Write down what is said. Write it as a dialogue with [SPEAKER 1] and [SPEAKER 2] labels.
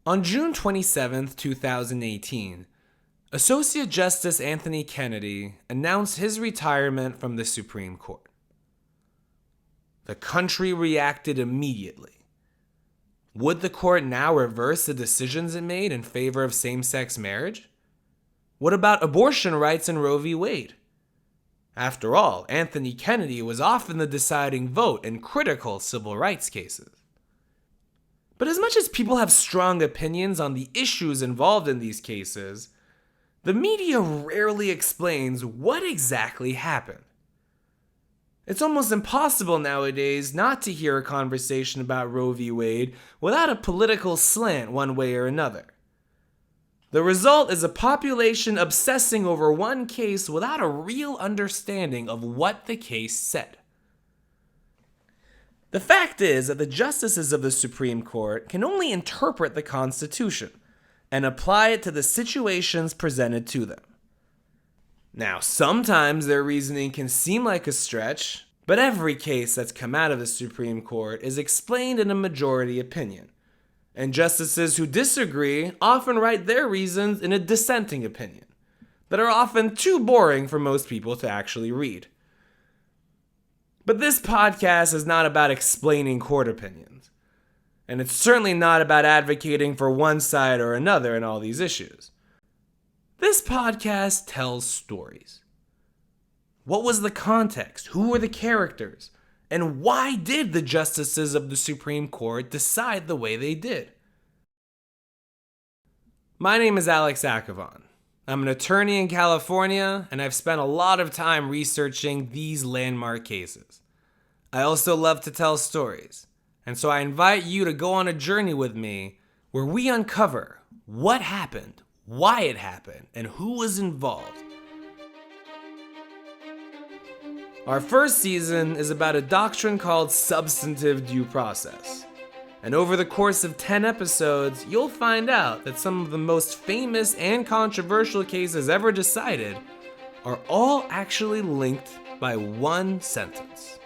[SPEAKER 1] On June 27, 2018, Associate Justice Anthony Kennedy announced his retirement from the Supreme Court. The country reacted immediately. Would the court now reverse the decisions it made in favor of same-sex marriage? What about abortion rights in Roe v. Wade? After all, Anthony Kennedy was often the deciding vote in critical civil rights cases. But as much as people have strong opinions on the issues involved in these cases, the media rarely explains what exactly happened. It's almost impossible nowadays not to hear a conversation about Roe v. Wade without a political slant one way or another. The result is a population obsessing over one case without a real understanding of what the case said. The fact is that the justices of the Supreme Court can only interpret the Constitution and apply it to the situations presented to them. Now, sometimes their reasoning can seem like a stretch, but every case that's come out of the Supreme Court is explained in a majority opinion, and justices who disagree often write their reasons in a dissenting opinion that are often too boring for most people to actually read. But this podcast is not about explaining court opinions, and it's certainly not about advocating for one side or another in all these issues. This podcast tells stories. What was the context? Who were the characters? And why did the justices of the Supreme Court decide the way they did? My name is Alex Akhavan. I'm an attorney in California, and I've spent a lot of time researching these landmark cases. I also love to tell stories, and so I invite you to go on a journey with me where we uncover what happened, why it happened, and who was involved. Our first season is about a doctrine called substantive due process. And over the course of 10 episodes, you'll find out that some of the most famous and controversial cases ever decided are all actually linked by one sentence.